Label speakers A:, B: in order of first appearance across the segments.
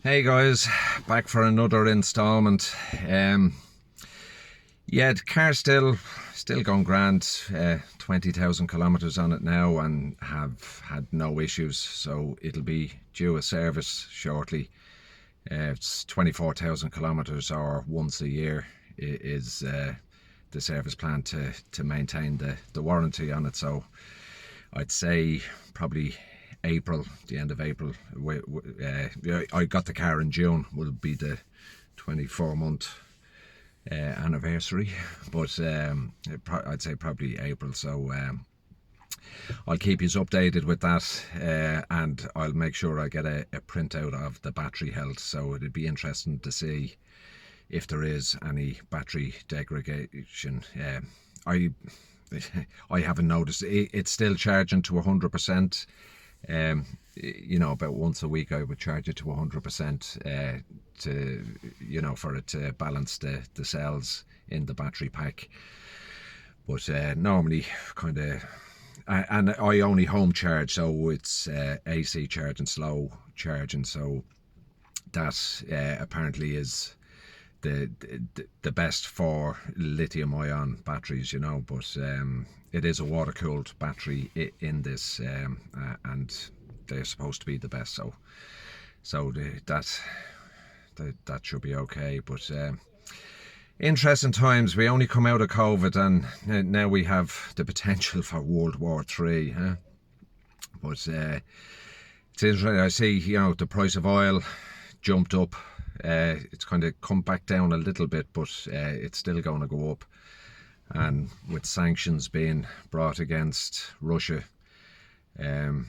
A: Hey guys, back for another installment. Yeah, the car's still going grand. 20,000 kilometers on it now, and have had no issues. So it'll be due a service shortly. It's 24,000 kilometers, or once a year is the service plan to maintain the warranty on it. So I'd say probably April, the end of April. I got the car in June, will be the 24-month anniversary, but I'd say probably April. So I'll keep you updated with that, and I'll make sure I get a printout of the battery health. So it'd be interesting to see if there is any battery degradation. I haven't noticed. It's still charging to 100%. About once a week I would charge it to 100% for it to balance the cells in the battery pack. But normally kind of, and I only home charge, so it's AC charging, slow charging. So that apparently is the best for lithium ion batteries, but it is a water cooled battery in this, and they're supposed to be the best, so that should be okay. But interesting times. We only come out of COVID, and now we have the potential for World War III, huh? But it's interesting. I see, the price of oil jumped up. It's kind of come back down a little bit, but it's still going to go up. And with sanctions being brought against Russia, and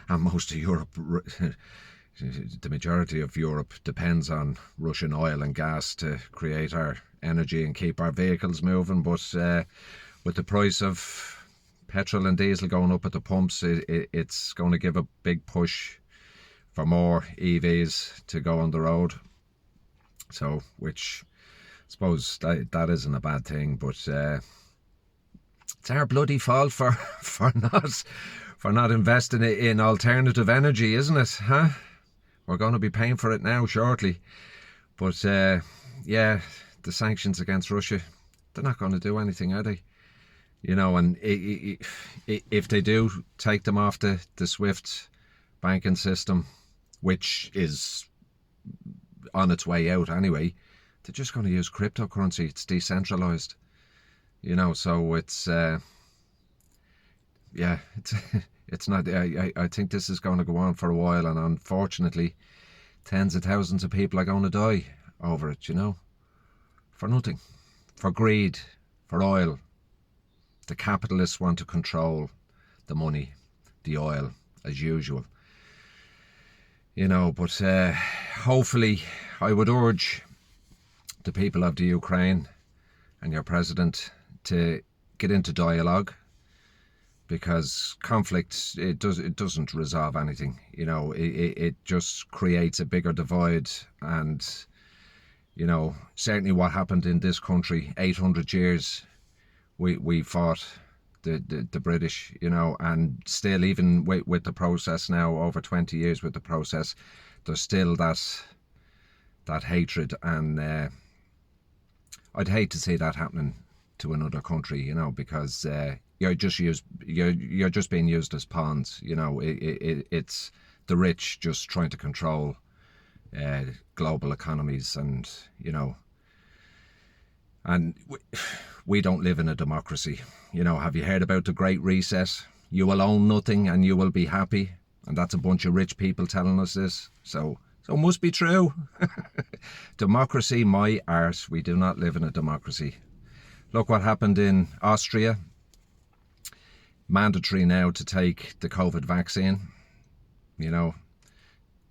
A: most of Europe, the majority of Europe depends on Russian oil and gas to create our energy and keep our vehicles moving. But with the price of petrol and diesel going up at the pumps, it's going to give a big push for more EVs to go on the road. So, which I suppose that isn't a bad thing, but it's our bloody fault for not investing in alternative energy, isn't it? Huh? We're going to be paying for it now shortly. But yeah, the sanctions against Russia, they're not going to do anything, are they? And if they do take them off the SWIFT banking system, which is on its way out anyway, they're just going to use cryptocurrency. It's decentralized, so it's it's not. I think this is going to go on for a while, and unfortunately tens of thousands of people are going to die over it, for nothing, for greed, for oil. The capitalists want to control the money, the oil, as usual. But hopefully I would urge the people of the Ukraine and your president to get into dialogue, because conflict, it doesn't resolve anything. It just creates a bigger divide. And certainly what happened in this country, 800 years we fought the British, and still, even with the process now, over 20 years with the process, there's still that hatred. And I'd hate to see that happening to another country, because you're just being used as pawns. It's the rich just trying to control global economies, and and we don't live in a democracy. Have you heard about the Great Reset? You will own nothing and you will be happy. And that's a bunch of rich people telling us this. So it must be true. Democracy, my arse. We do not live in a democracy. Look what happened in Austria. Mandatory now to take the COVID vaccine.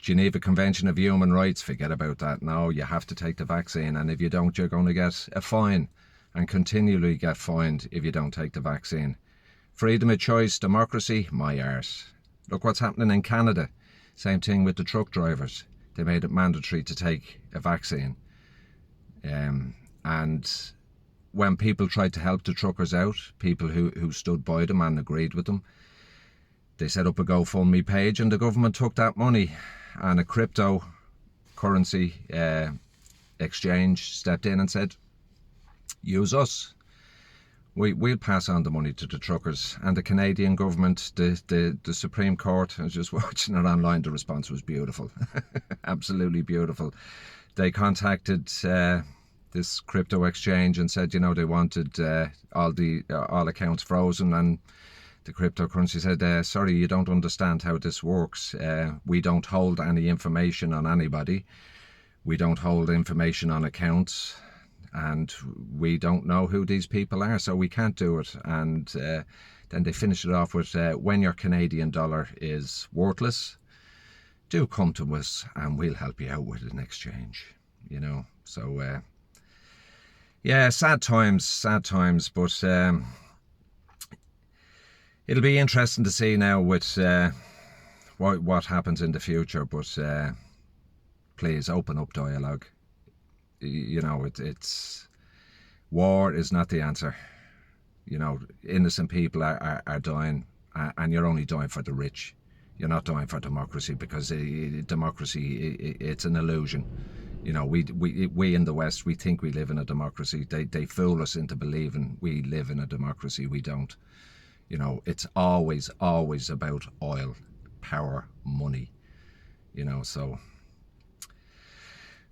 A: Geneva Convention of Human Rights, forget about that. No, you have to take the vaccine, and if you don't, you're going to get a fine, and continually get fined if you don't take the vaccine. Freedom of choice, democracy, my arse. Look what's happening in Canada. Same thing with the truck drivers. They made it mandatory to take a vaccine. And when people tried to help the truckers out, people who stood by them and agreed with them, they set up a GoFundMe page, and the government took that money and a cryptocurrency exchange stepped in and said, use us. We'll pass on the money to the truckers. And the Canadian government, the Supreme Court, I was just watching it online, the response was beautiful. Absolutely beautiful. They contacted this crypto exchange and said, they wanted all accounts frozen, and the cryptocurrency said, sorry, you don't understand how this works. We don't hold any information on anybody. We don't hold information on accounts. And we don't know who these people are, so we can't do it. And then they finish it off with, when your Canadian dollar is worthless, do come to us and we'll help you out with an exchange. So yeah, sad times, but it'll be interesting to see now with what happens in the future. But please open up dialogue. It's war is not the answer. Innocent people are dying, and you're only dying for the rich. You're not dying for democracy, because democracy, it's an illusion. We in the West, we think we live in a democracy. They fool us into believing we live in a democracy. We don't. It's always about oil, power, money.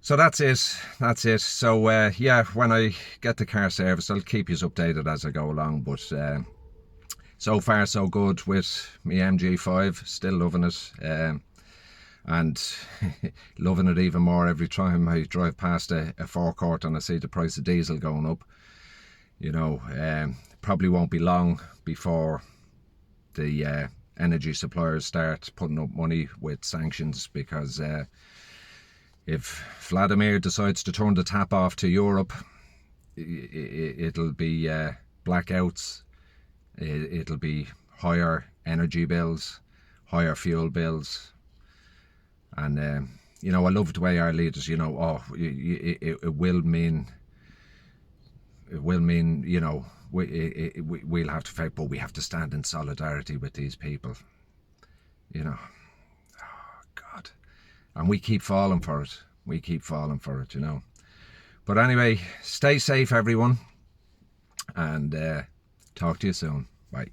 A: So that's it. So yeah, when I get the car serviced, I'll keep you updated as I go along. But so far so good with my MG5, still loving it, and loving it even more every time I drive past a forecourt and I see the price of diesel going up. Probably won't be long before the energy suppliers start putting up money with sanctions, because if Vladimir decides to turn the tap off to Europe, it'll be blackouts, it'll be higher energy bills, higher fuel bills. And I love the way our leaders, it will mean, we'll have to fight, but we have to stand in solidarity with these people. Oh God. And we keep falling for it. But anyway, stay safe, everyone. And talk to you soon. Bye.